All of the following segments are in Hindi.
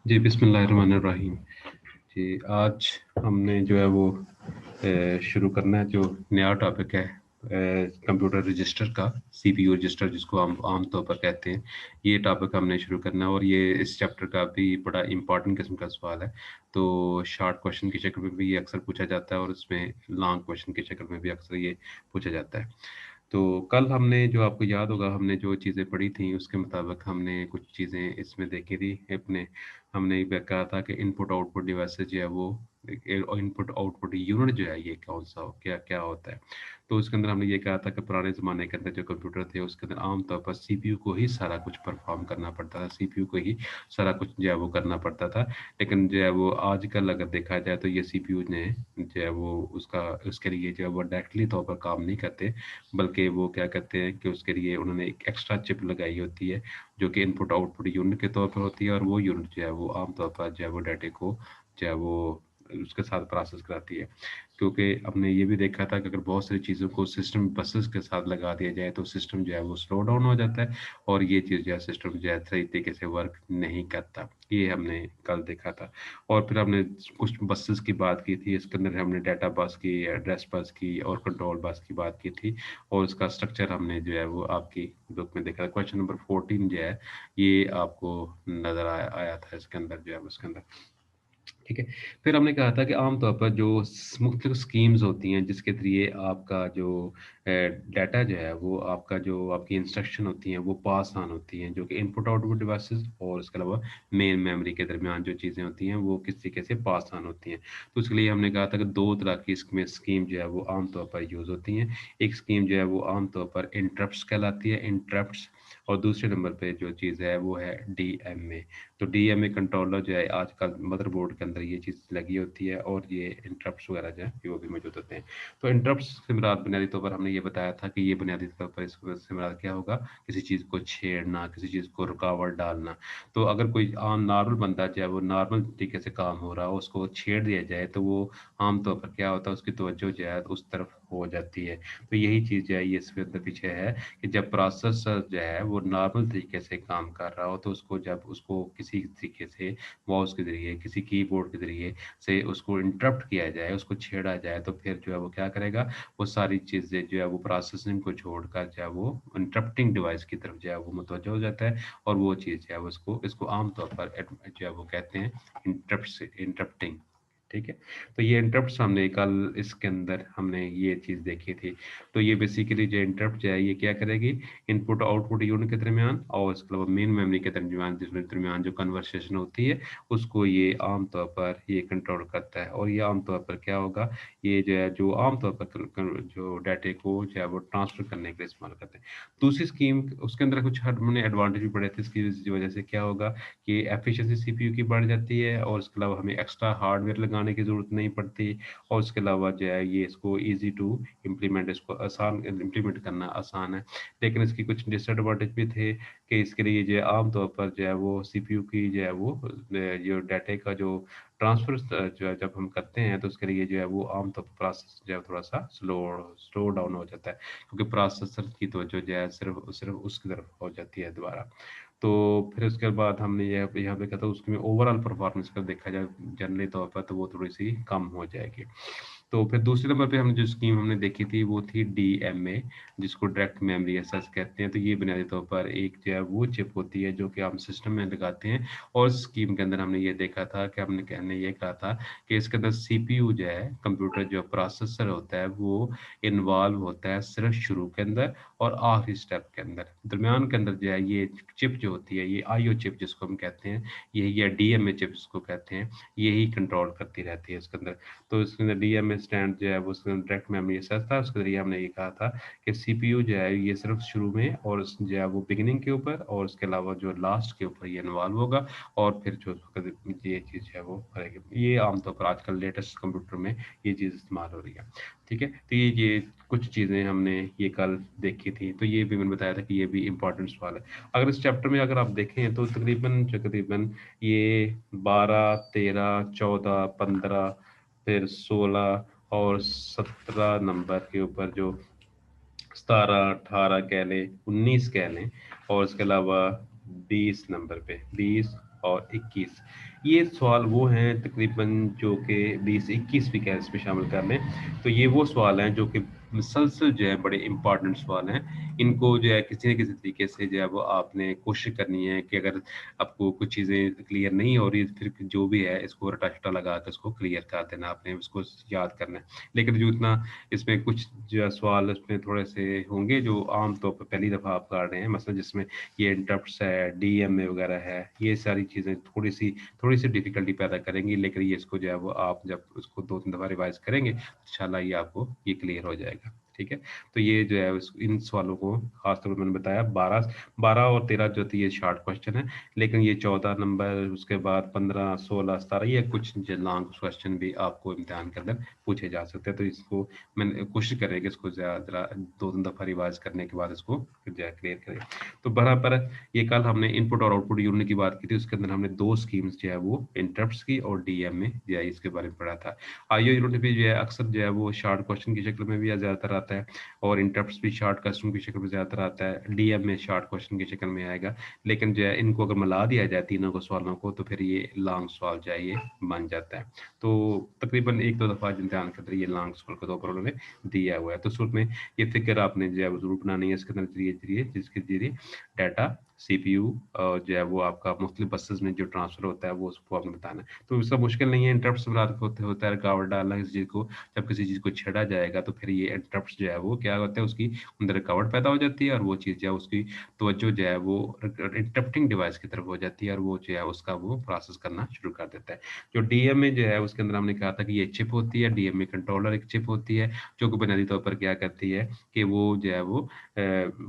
जी, बिस्मिल्लाहिर्रहमानिर्रहीम। जी, आज हमने जो है वो शुरू करना है जो नया टॉपिक है कंप्यूटर रजिस्टर का, सीपीयू रजिस्टर जिसको हम आम तौर पर कहते हैं। ये टॉपिक हमने शुरू करना है और ये इस चैप्टर का भी बड़ा इम्पोर्टेंट किस्म का सवाल है। तो शॉर्ट क्वेश्चन की शक्ल में भी ये अक्सर पूछा जाता है और इसमें लॉन्ग क्वेश्चन की शक्ल में भी अक्सर ये पूछा जाता है। तो कल हमने जो आपको याद होगा हमने जो चीज़ें पढ़ी थी उसके मुताबिक हमने कुछ चीज़ें इसमें देखी थी अपने हमने ये कहा था कि इनपुट आउटपुट डिवाइसेस जो है वो इनपुट आउटपुट यूनिट जो है ये कौन सा क्या क्या होता है। तो उसके अंदर हमने ये कहा था कि पुराने ज़माने के अंदर जो कंप्यूटर थे उसके अंदर आमतौर पर सीपीयू को ही सारा कुछ परफॉर्म करना पड़ता था, सीपीयू को ही सारा कुछ जो है वो करना पड़ता था। लेकिन जो है वो आजकल अगर देखा जाए तो ये सीपीयू ने जो है वो उसका उसके लिए जो है वो डायरेक्टली तौर पर काम नहीं करते, बल्कि वो क्या कहते हैं कि उसके लिए उन्होंने एक एक्स्ट्रा चिप लगाई होती है जो कि इनपुट आउटपुट यूनिट के तौर पर होती है और वो यूनिट जो है वो आमतौर पर जो है वो डाटे को जो है वो उसके साथ प्रोसेस कराती है। क्योंकि हमने ये भी देखा था कि अगर बहुत सारी चीज़ों को सिस्टम बसेस के साथ लगा दिया जाए तो सिस्टम जो है वो स्लो डाउन हो जाता है और ये चीज़ जो है सिस्टम जो है सही तरीके से वर्क नहीं करता। ये हमने कल देखा था। और फिर हमने कुछ बसेस की बात की थी, इसके अंदर हमने डाटा बस की, एड्रेस बस की और कंट्रोल बस की बात की थी और उसका स्ट्रक्चर हमने जो है वो आपकी बुक में देखा था। क्वेश्चन नंबर 14 जो है ये आपको नज़र आया आया था इसके अंदर जो है उसके अंदर। ठीक है। फिर हमने कहा था कि आम तौर पर जो मुख्तलिफ स्कीम्स होती हैं जिसके ज़रिए आपका जो डाटा जो है वो आपका जो आपकी इंस्ट्रक्शन होती हैं वो पास ऑन होती हैं, जो कि इनपुट आउटपुट डिवाइसेस और उसके अलावा मेन मेमोरी के दरमियान जो चीज़ें होती हैं वो किस तरीके से पास ऑन होती हैं। तो उसके लिए हमने कहा था कि 2 तरह की इसमें स्कीम जो है वो आम तौर पर यूज़ होती हैं। एक स्कीम जो है वो आम तौर पर इंटरप्ट्स कहलाती है, इंटरप्ट्स। और दूसरे नंबर पे जो चीज़ है वो है डीएमए। तो डीएमए कंट्रोलर जो है आजकल मदरबोर्ड के अंदर ये चीज़ लगी होती है और ये इंटरप्ट्स वगैरह जो है वो भी मौजूद होते हैं। तो इंटरप्ट्स से मुराद बुनियादी तौर पर हमने ये बताया था कि ये बुनियादी तौर पर इससे मुराद क्या होगा, किसी चीज़ को छेड़ना, किसी चीज़ को रुकावट डालना। तो अगर कोई आम नॉर्मल बंदा जो है वो नॉर्मल तरीके से काम हो रहा हो उसको छेड़ दिया जाए तो वो आम तौर पर क्या होता है उसकी तवज्जो जो है उस तरफ हो जाती है। तो यही चीज़ जो है ये इसके अंदर पीछे है कि जब प्रोसेसर जो है वो नॉर्मल तरीके से काम कर रहा हो तो उसको जब उसको किसी तरीके से माउस के ज़रिए, किसी कीबोर्ड के ज़रिए से उसको इंटरप्ट किया जाए, उसको छेड़ा जाए तो फिर जो है वो क्या करेगा, वो सारी चीज़ें जो है वो प्रोसेसिंग को छोड़कर जो है वो इंटरप्टिंग डिवाइस की तरफ जो है वो मुतवज्जह हो जाता है और वो चीज़ जो है वो इसको इसको आम तौर पर जो है वो कहते हैं इंटरप्टिंग। ठीक है? तो ये इंटरप्ट्स हमने कल इसके अंदर हमने ये चीज़ देखी थी। तो ये बेसिकली जो इंटरप्ट जो है ये क्या करेगी, इनपुट आउटपुट यूनिट के दरमियान और उसके अलावा मेन मेमोरी के दरमियान जो कन्वर्सेशन होती है उसको ये आम तौर पर ये कंट्रोल करता है और ये आम तौर पर क्या होगा, ये जो है जो आम तौर पर जो डाटे को जो है वो ट्रांसफर करने के लिए इस्तेमाल करते हैं। दूसरी स्कीम उसके अंदर कुछ हमने एडवांटेज भी पढ़े थे, इसकी वजह से क्या होगा कि एफिशिएंसी सीपीयू की बढ़ जाती है और उसके अलावा हमें एक्स्ट्रा हार्डवेयर लगाने की ज़रूरत नहीं पड़ती और उसके अलावा जो है ये इसको ईज़ी टू इम्प्लीमेंट, इसको आसान इम्प्लीमेंट करना आसान है। लेकिन इसकी कुछ डिसएडवांटेज भी थे कि इसके लिए जो है आम तौर पर जो है वो सीपीयू की जो है वो जो डाटा का जो ट्रांसफ़र जो है जब हम करते हैं तो उसके लिए जो है वो आम तौर पर प्रोसेस जो है थोड़ा-सा स्लो डाउन हो जाता है क्योंकि प्रोसेसर की तवज्जो जो है सिर्फ़ सिर्फ़ उसकी तरफ हो जाती है दोबारा। तो फिर उसके बाद हमने ये यहाँ पे कहा था उसमें ओवरऑल परफ़ॉर्मेंस का देखा जाए जनरली तौर पर तो वो थोड़ी-सी कम हो जाएगी। तो फिर दूसरे नंबर पे हमने जो स्कीम हमने देखी थी वो थी डीएमए, जिसको डायरेक्ट मेमोरी एक्सेस कहते हैं। तो ये बुनियादी तौर पर एक जो है वो चिप होती है जो कि हम सिस्टम में लगाते हैं और इस स्कीम के अंदर हमने ये देखा था कि हमने ये कहा था कि इसके अंदर सीपीयू जो है कंप्यूटर जो प्रोसेसर होता है वो इन्वॉल्व होता है सिर्फ़ शुरू के अंदर और आखिरी स्टेप के अंदर। दरमियान के अंदर जो है ये चिप जो होती है ये आईओ चिप जिसको हम कहते हैं, यही या डीएमए चिप जिसको कहते हैं, यही कंट्रोल करती रहती है इसके अंदर। तो इसके अंदर डीएमए स्टैंड जो है वो उसके अंदर डायरेक्ट मेमोरी एक्सेस था, उसके ज़रिए हमने ये कहा था कि सीपीयू जो है ये सिर्फ़ शुरू में और जो है वो बिगिनिंग के ऊपर और उसके अलावा जो लास्ट के ऊपर ये इन्वॉल्व होगा और फिर जो ये चीज़ है वो करेगी। ये आमतौर पर आजकल लेटेस्ट कंप्यूटर में ये चीज़ इस्तेमाल हो रही है। ठीक है? तो ये कुछ चीज़ें हमने ये कल देखी थी, तो ये भी मैंने बताया था कि ये भी इम्पोर्टेंट सवाल है। अगर इस चैप्टर में अगर आप देखें तो तकरीबन ये 12, 13, 14, 15 फिर 16 और 17 नंबर के ऊपर जो 17, 18 कह लें, 19 कह लें और उसके अलावा 20 नंबर पे 20 और 21। ये सवाल वो हैं तकरीबन जो कि 20-21 भी कह इसमें शामिल कर लें। तो ये वो सवाल हैं जो कि मुसलसल जो है बड़े इंपॉर्टेंट सवाल हैं। इनको जो है किसी न किसी तरीके से जो है वो आपने कोशिश करनी है कि अगर आपको कुछ चीज़ें क्लियर नहीं हो रही, फिर जो भी है इसको रटा-शटा लगा के उसको क्लियर कर देना, आपने उसको याद करना है। लेकिन जो इतना इसमें कुछ जो है सवाल उसमें थोड़े से होंगे जो आम तौर पर पहली दफ़ा आप कर रहे हैं, मसलन जिसमें ये इंटरप्ट्स है, डीएमए वगैरह है, ये सारी चीज़ें थोड़ी-सी डिफ़िकल्टी पैदा करेंगी, लेकिन ये इसको जो है वो आप जब उसको 2-3 दफ़ा रिवाइज़ करेंगे, इंशाल्लाह ये आपको ये क्लियर हो जाएगा। ठीक है? तो ये जो है उस इन सवालों को ख़ास तौर पे मैंने बताया 12 और 13 जो थी ये शॉर्ट क्वेश्चन है, लेकिन ये 14 नंबर उसके बाद 15, 16, 17 ये कुछ जो लॉन्ग क्वेश्चन भी आपको इम्तिहान के अंदर पूछे जा सकते हैं। तो इसको मैंने कोशिश करें कि इसको ज़रा 2-3 दफ़ा रिवाइज़ करने के बाद इसको जो है क्लियर करें। तो बराबर ये कल हमने इनपुट और आउटपुट यूनिट की बात की थी, उसके अंदर हमने 2 स्कीम्स जो है वो इंटरप्ट्स की और डीएमए जो है इसके बारे में पढ़ा था। आईओ यूनिट भी जो है अक्सर जो है वो शॉर्ट क्वेश्चन की शक्ल में भी ज़्यादातर आता है और इंटरप्ट्स भी शॉर्ट क्वेश्चन की शक्ल में ज़्यादातर आता है। डीएमए शॉर्ट क्वेश्चन की शक्ल में आएगा, लेकिन जो है इनको अगर मिला दिया जाए तीनों को सवालों को तो फिर ये लॉन्ग सवाल जो है ये बन जाता है। तो तकरीबन 1-2 दफ़ा इम्तिहान के अंदर ये लॉन्ग सवाल के तौर पर उन्होंने दिया हुआ है। तो शुरू में ये फ़िगर आपने जो है वो ज़रूर बनानी है इसके अंदर धीरे-धीरे जिसके ज़रिए डाटा सीपीयू जो है वो आपका मुख्तलिफ बसेस में जो ट्रांसफ़र होता है वो उसको आपने बताना है। तो इसका मुश्किल नहीं है, इंटरप्ट्स मिलाकर होता है, रुकावट डालना किसी चीज़ को, जब किसी चीज़ को छेड़ा जाएगा तो फिर ये इंटरप्ट्स जो है वो क्या होता है उसकी अंदर रुकावट पैदा हो जाती है और वो चीज़ जो है उसकी तवज्जो जो है वो इंटरप्टिंग डिवाइस की तरफ हो जाती है और वो जो है उसका वो प्रोसेस करना शुरू कर देता है। जो डीएमए जो है उसके अंदर हमने कहा था कि ये चिप होती है, डीएमए कंट्रोलर एक चिप होती है, जो कि बुनियादी तौर पर क्या करती है कि वो जो है वो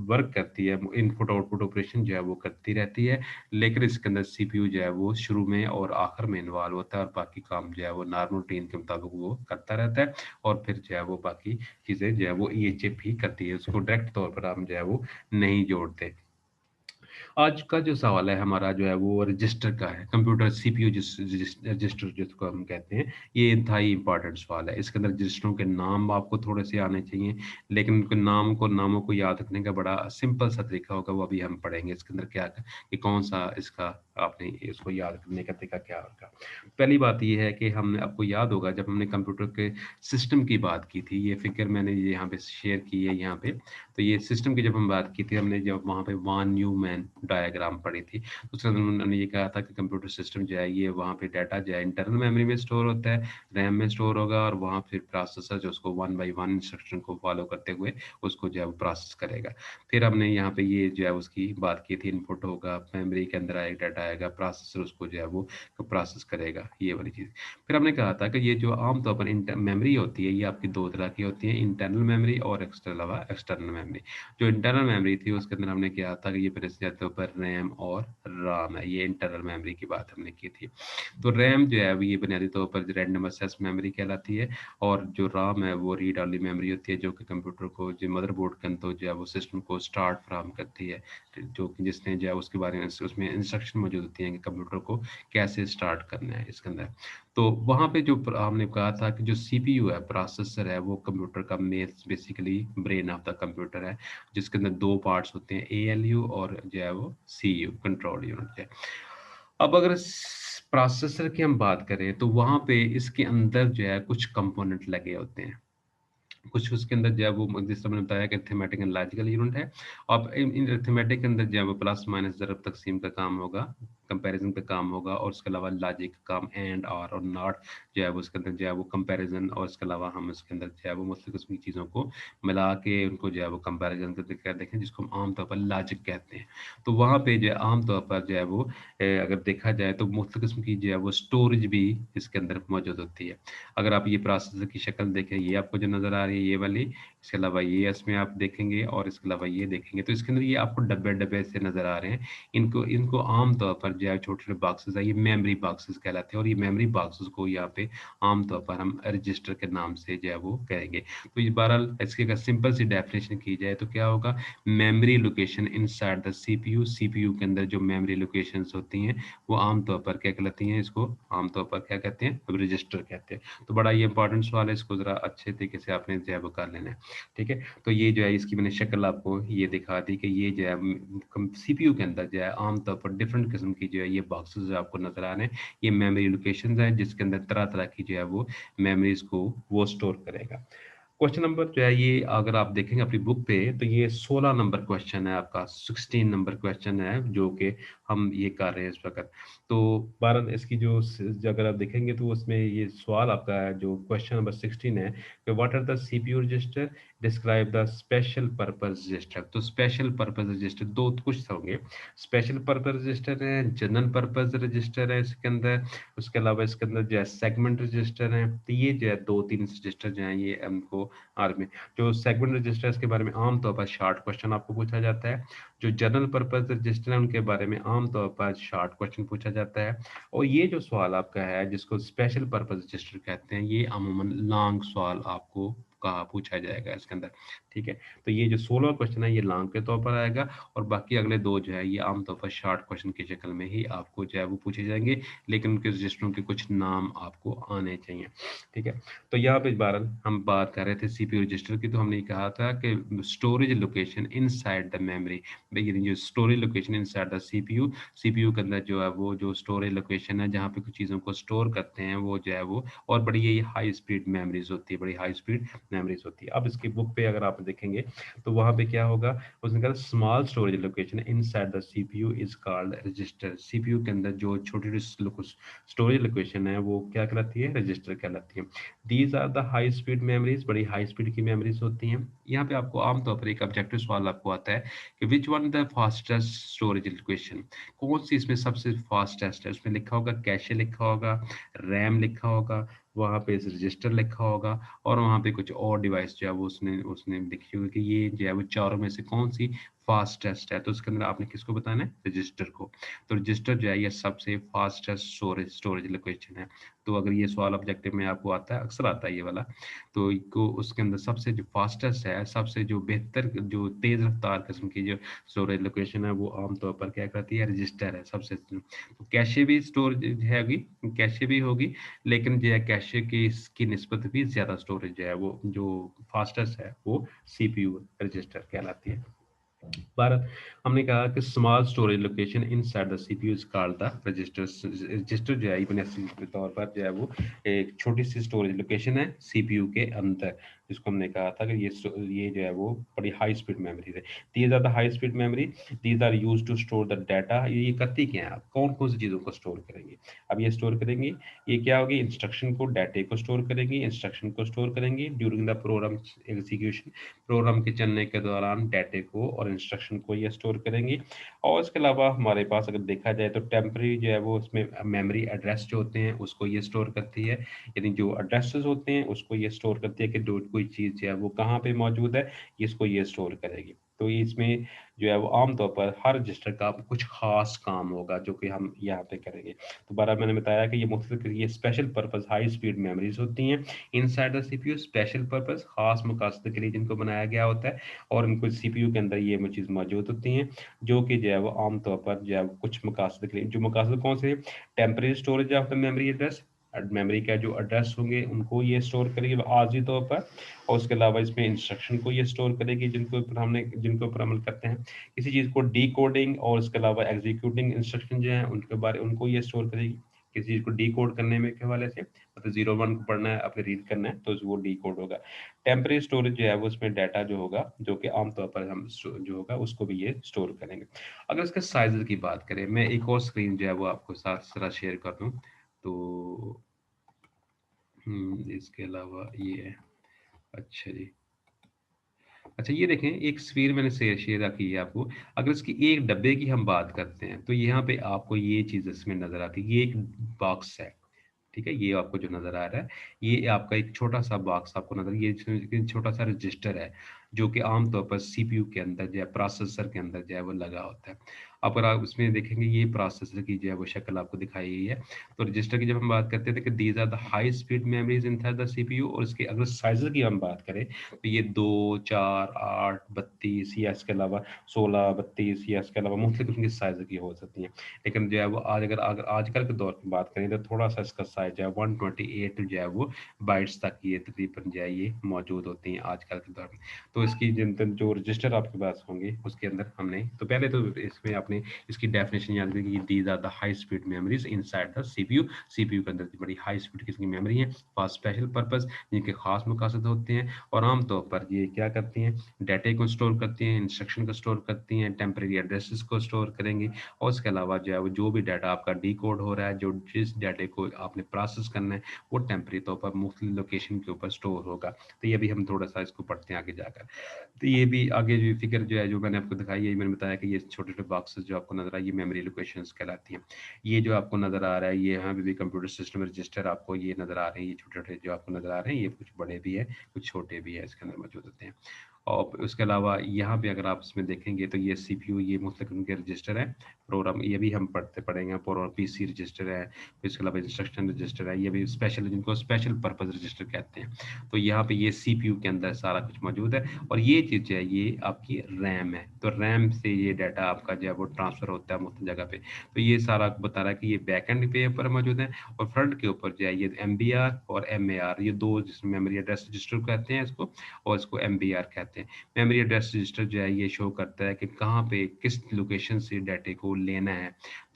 वर्क करती है, इनपुट आउटपुट ऑपरेशन जो है वो करती रहती है, लेकिन इसके अंदर सीपीयू जो है वो शुरू में और आखिर में इन्वॉल्व होता है और बाकी काम जो है वो नॉर्मल रूटीन के मुताबिक वो करता रहता है और फिर जो है वो बाकी चीज़ें जो है वो ये चिप ही करती है, उसको डायरेक्ट तौर पर हम जो है वो नहीं जोड़ते। आज का जो सवाल है हमारा जो है वो रजिस्टर का है, कंप्यूटर सीपीयू रजिस्टर जिसको हम कहते हैं, ये इंतहाई इम्पोर्टेंट सवाल है। इसके अंदर रजिस्टरों के नाम आपको थोड़े से आने चाहिए, लेकिन उनके नामों को याद रखने का बड़ा सिंपल सा तरीका होगा, वो अभी हम पढ़ेंगे। इसके अंदर क्या कि कौन-सा इसका आपने इसको याद करने का तरीका क्या होगा। पहली बात ये है कि हमने आपको याद होगा जब हमने कंप्यूटर के सिस्टम की बात की थी, ये फ़िगर मैंने यहाँ पे शेयर की है यहाँ पे। तो ये सिस्टम की जब हम बात की थी, हमने जब वहाँ पे वॉन न्यूमैन डायग्राम पढ़ी थी, तो उसके अंदर उन्होंने ये कहा था कि कंप्यूटर सिस्टम जो है ये वहाँ पे डाटा जो है इंटरनल मेमोरी में स्टोर होता है, रैम में स्टोर होगा और वहाँ फिर प्रोसेसर जो उसको 1 बाय 1 इंस्ट्रक्शन को फॉलो करते हुए उसको जो है वो प्रोसेस करेगा। फिर हमने यहाँ पे ये जो है उसकी बात की थी, इनपुट होगा, मेमोरी के अंदर आएगा डाटा आएगा, प्रोसेसर उसको जो है वो प्रोसेस करेगा, ये वाली चीज़। फिर हमने कहा था कि ये जो आम तौर पर मेमोरी होती है, ये आपकी 2 तरह की होती है, इंटरनल मेमोरी और इसके अलावा एक्सटर्नल मेमोरी। जो इंटरनल मेमोरी थी उसके अंदर हमने किया था कि ये प्रोसेसर के ऊपर रैम और राम है, ये इंटरनल मेमोरी की बात हमने की थी। तो रैम जो है वो ये बुनियादी तौर पर रैंडम एक्सेस मेमोरी कहलाती है और जो राम है वो रीड ओनली मेमोरी होती है, जो कि कंप्यूटर को जो मदरबोर्ड के अंदर जो है वो सिस्टम को स्टार्ट फराहम करती है, जो कि जिसने जो है उसके बारे में उसमें इंस्ट्रक्शन मौजूद होती हैं कि कंप्यूटर को कैसे स्टार्ट करना है इसके अंदर। तो वहाँ पे जो हमने कहा था कि जो सीपीयू है, प्रोसेसर है, वो कंप्यूटर का basically brain of the computer है, जिसके अंदर 2 पार्ट्स होते हैं, एएलयू और जो है वो सीयू, कंट्रोल यूनिट है। अब अगर प्रोसेसर की हम बात करें तो वहाँ पे इसके अंदर जो है कुछ कंपोनेंट लगे होते हैं। कुछ उसके अंदर जो है वो जैसे मैंने बताया कि अरिथमेटिक एंड लॉजिकल यूनिट है। अब इन अरिथमेटिक के अंदर जो है वो प्लस माइनस ज़रब तक़सीम का काम होगा, कंपैरिज़न का काम होगा और उसके अलावा लॉजिक का काम एंड, ऑर और नॉट जो है वो उसके अंदर जो है वो कंपैरिज़न और इसके अलावा हम इसके अंदर जो है वो मुख्तलिफ़ किस्म की चीज़ों को मिला के उनको जो है वो कंपैरिज़न करके क्या देखें जिसको हम आम तौर पर लॉजिक कहते हैं। तो वहाँ पे जो है आम तौर पर जो है वो अगर देखा जाए तो मुख्तलिफ़ किस्म की जो है वो स्टोरेज भी इसके अंदर मौजूद होती है। अगर आप ये प्रोसेसर की शक्ल देखें, ये आपको जो नज़र आ रही है ये वाली, इसके अलावा ये इसमें आप देखेंगे और इसके अलावा ये देखेंगे, तो इसके अंदर ये आपको डब्बे-डब्बे से नज़र आ रहे हैं। इनको इनको आम तौर पर जो है छोटे-छोटे बॉक्सेस हैं, ये मेमोरी बॉक्सेस कहलाते हैं और ये मेमोरी बॉक्सेस को यहाँ पे आम तौर पर हम रजिस्टर के नाम से जो है वो कहेंगे। तो ये बहरहाल इसकी अगर सिंपल सी डेफिनेशन की जाए तो क्या होगा, memory location inside the CPU, CPU के अंदर जो मेमोरी लोकेशंस होती हैं, वो आम तौर पर क्या कहलाती हैं, इसको आम तौर पर क्या कहते हैं, रजिस्टर कहते हैं। तो बड़ा ये इंपॉर्टेंट सवाल है, इसको ज़रा अच्छे तरीके से आपने जो है वो कर लेना है, ठीक है? तो ये जो है इसकी मैंने शक्ल आपको ये दिखा दी कि ये जो है सीपीयू के अंदर जो है आम तौर पर डिफरेंट किस्म की जो है ये बॉक्सेस आपको नजर आ रहे हैं, ये मेमोरी लोकेशंस हैं जिसके अंदर तरह तरह की जो है वो मेमोरीज को वो स्टोर करेगा। क्वेश्चन नंबर जो है ये अगर आप देखेंगे अपनी बुक पे तो ये 16 नंबर क्वेश्चन है आपका, 16 नंबर क्वेश्चन है जो कि हम ये कर रहे हैं इस वक्त। तो 12 इसकी जो अगर आप देखेंगे तो उसमें ये सवाल आपका है जो क्वेश्चन नंबर 16 है कि what are the CPU register, describe the special purpose register. तो स्पेशल पर्पस रजिस्टर दो कुछ होंगे, स्पेशल पर्पस रजिस्टर है, जनरल पर्पस रजिस्टर है इसके अंदर, उसके अलावा इसके अंदर जो है सेगमेंट रजिस्टर है। तो ये जो है 2-3 रजिस्टर जो है ये हमको आर्मी जो सेगमेंट रजिस्टर इसके बारे में आमतौर पर शॉर्ट क्वेश्चन आपको पूछा जाता है, जो जनरल पर्पस रजिस्टर है उनके बारे में आमतौर पर शॉर्ट क्वेश्चन पूछा जाता है, और ये जो सवाल आपका है जिसको स्पेशल पर्पस रजिस्टर कहते हैं ये अमूमन लॉन्ग सवाल आपको कहा पूछा जाएगा इसके अंदर। ठीक है, तो ये जो 16 क्वेश्चन है ये लॉन्ग के तौर पर आएगा, और बाकी अगले दो जो है ये आमतौर पर शॉर्ट क्वेश्चन की शक्ल में ही आपको जो है वो पूछे जाएंगे, लेकिन उनके रजिस्टरों के कुछ नाम आपको आने चाहिए। ठीक है, तो यहाँ पे बहरहाल हम बात कर रहे थे सीपीयू रजिस्टर की, तो हमने कहा था कि storage location inside the memory, जो storage location inside the CPU, CPU के अंदर जो है वो जो स्टोरेज लोकेशन है जहाँ पे कुछ चीज़ों को स्टोर करते हैं वो जो है वो, और बड़ी ये हाई स्पीड मेमोरीज होती है, बड़ी हाई स्पीड मेमोरीज होती है। अब इसकी बुक पे अगर आप देखेंगे तो वहाँ पे क्या होगा, उसने कहा small storage location inside the CPU is called register. CPU के अंदर जो छोटी स्टोरेज लोकेशन है वो क्या कहलाती है, रजिस्टर कहलाती है। These are the high speed memories, बड़ी हाई स्पीड की मेमोरीज होती हैं। यहाँ पे आपको आमतौर पर एक ऑब्जेक्टिव सवाल आपको आता है कि which one the fastest storage location, कौन सी इसमें सबसे फास्टेस्ट है। उसमें लिखा होगा कैशे, लिखा होगा रैम, लिखा होगा वहाँ पे रजिस्टर, लिखा होगा, और वहाँ पे कुछ और डिवाइस जो है वो उसने उसने लिखी होगी कि ये जो है वो चारों में से कौन सी फास्टेस्ट है। तो उसके अंदर आपने किसको बताना है, रजिस्टर को। तो रजिस्टर जो है ये सबसे फास्टेस्ट स्टोरेज लोकेशन है। तो अगर ये सवाल ऑब्जेक्टिव में आपको आता है, अक्सर आता है ये वाला, तो को उसके अंदर सबसे जो फास्टेस्ट है, सबसे जो बेहतर जो तेज रफ्तार किस्म की जो स्टोरेज लोकेशन है वो आमतौर पर क्या करती है, रजिस्टर है सबसे। तो कैशे भी स्टोरेज हैगी, कैशे भी होगी, लेकिन जो है कैशे की इसकी निस्बत भी ज़्यादा स्टोरेज जो है वो जो फास्टेस्ट है वो सीपीयू रजिस्टर कहलाती है। पर हमने कहा कि small storage location inside the CPU is called the register. Register जो है बुनियादी के तौर पर जो है वो एक छोटी सी स्टोरेज लोकेशन है सीपीयू के अंदर, जिसको हमने कहा था कि ये जो है वो बड़ी हाई स्पीड मेमोरी है। These are the high speed memory, these are used to store the data. ये करती क्या है, आप कौन कौन सी चीज़ों को स्टोर करेंगे। अब ये स्टोर करेंगे, ये क्या होगी, इंस्ट्रक्शन को, डाटे को स्टोर करेंगी, इंस्ट्रक्शन को स्टोर करेंगी during the program execution, program के चलने के दौरान डाटे को और इंस्ट्रक्शन को ये स्टोर करेंगी। और इसके अलावा हमारे पास अगर देखा जाए तो टेम्परेरी जो है वो उसमें मेमोरी एड्रेस जो होते हैं उसको ये स्टोर करती है, यानी जो एड्रेसेस होते हैं उसको ये स्टोर करती है कि जो कोई चीज़ जो है वो कहाँ पे मौजूद है, इसको ये स्टोर करेगी। तो इसमें जो है वो आमतौर पर हर रजिस्टर का कुछ खास काम होगा जो कि हम यहाँ पे करेंगे। तो बारह मैंने बताया कि ये मुख्तलिफ ये special purpose high speed memories होती हैं inside the CPU, special purpose खास मकसद के लिए जिनको बनाया गया होता है, और इनको सीपीयू के अंदर ये चीज़ मौजूद होती हैं जो कि जो है वो आमतौर पर जो है कुछ मकसद के लिए, जो मकसद कौन से, temporary storage of the memory address, memory का जो एड्रेस होंगे उनको ये स्टोर करेगी आर्जी तौर पर, और उसके अलावा इसमें इंस्ट्रक्शन को ये स्टोर करेगी जिनको ऊपर अमल करते हैं, किसी चीज़ को डी कोडिंग और उसके अलावा एग्जीक्यूटिंग इंस्ट्रक्शन जो है उनको ये स्टोर करेगी। किसी चीज़ को डी कोड करने में के हवाले से, मतलब 0-1 को पढ़ना है, आपने रीड करना है तो वो डी कोड होगा। टेम्परेरी स्टोरेज जो है वो उसमें डाटा जो होगा जो कि आमतौर पर हम जो होगा उसको भी ये स्टोर करेंगे। अगर इसके साइज की बात करें, मैं एक और स्क्रीन जो है वो आपको साथ जरा शेयर कर दूँ तो इसके अलावा ये है। अच्छा जी, अच्छा ये देखें एक तस्वीर मैंने शेयर की है आपको। अगर इसकी एक डब्बे की हम बात करते हैं तो यहाँ पे आपको ये चीज़ इसमें नज़र आती है, ये एक बॉक्स है। ठीक है, ये आपको जो नज़र आ रहा है ये आपका एक छोटा-सा बॉक्स आपको नज़र, ये छोटा-सा रजिस्टर है जो कि आम तौर पर सीपीयू के अंदर जो है प्रोसेसर के अंदर जो है वो लगा होता है। अगर आप उसमें देखेंगे ये प्रोसेसर की जो है वो शक्ल आपको दिखाई गई है। तो रजिस्टर की जब हम बात करते थे कि these are the high speed memories inside the CPU, और इसके अगर साइज़ की हम बात करें तो ये 2, 4, 8, 32 या इसके अलावा 16, 32 या इसके अलावा मुख्तलिफ किस्म की साइज़ की हो सकती हैं। लेकिन जो है वो अगर आजकल के दौर की बात करें तो थोड़ा-सा इसका साइज़ जो है 128 जो है वो बाइट्स तक ये तकरीबन जो है ये मौजूद होती हैं आजकल के दौर में। तो इसकी जो रजिस्टर आपके पास होंगे उसके अंदर हमने तो पहले तो इसमें आपने आपने इसकी डेफिनेशन याद रखी, these are the high speed memories inside the CPU. CPU के अंदर बड़ी हाई स्पीड किस्म की मेमोरी है फॉर स्पेशल पर्पस, जिनके खास मकासद होते हैं, और आमतौर पर ये क्या करती हैं, डाटा को स्टोर करती हैं, इंस्ट्रक्शन को स्टोर करती हैं, टेम्परेरी एड्रेसेस को स्टोर करेंगी, और उसके अलावा जो है वो जो भी डाटा आपका डिकोड हो रहा है, जो जिस डाटे को आपने प्रोसेस करना है, वो टेम्परेरी तौर पर मुख्तलिफ लोकेशन के ऊपर स्टोर होगा। तो ये भी हम थोड़ा सा इसको पढ़ते हैं आगे जाकर। तो ये भी आगे जो फिगर जो है जो मैंने आपको दिखाई है, मैंने बताया कि ये छोटे-छोटे बॉक्सेस जो आपको नज़र आए, ये मेमोरी लोकेशंस कहलाती हैं। ये जो आपको नज़र आ रहा है, ये यहाँ पे भी कंप्यूटर सिस्टम रजिस्टर आपको ये नज़र आ रहे हैं, ये छोटे-छोटे जो आपको नज़र आ रहे हैं, ये कुछ बड़े भी हैं, कुछ छोटे भी हैं, इसके अंदर मौजूद होते हैं। और उसके अलावा यहाँ पे अगर आप इसमें देखेंगे तो ये सीपीयू, ये मुख्तलिफ उनके रजिस्टर हैं, प्रोग्राम ये भी हम पढ़ेंगे, प्रोग्राम पीसी रजिस्टर है, फिर इसके अलावा इंस्ट्रक्शन रजिस्टर है, ये भी स्पेशल, जिनको स्पेशल पर्पस रजिस्टर कहते हैं। तो यहाँ पे ये सीपीयू के अंदर सारा कुछ मौजूद है, और ये चीज़ जो है ये आपकी रैम है। तो रैम से ये डाटा आपका जो है वो ट्रांसफ़र होता है मुख्तलिफ जगह पे। तो ये सारा बता रहा है कि ये बैक एंड पे ऊपर मौजूद है, और फ्रंट के ऊपर जो है ये एमबीआर और एमएआर, ये दो जिसमें मेमोरी एड्रेस रजिस्टर कहते हैं इसको, और इसको एमबीआर कहते हैं। मेमोरी एड्रेस रजिस्टर जो है ये शो करता है कि कहाँ पे किस लोकेशन से डाटे को लेना है,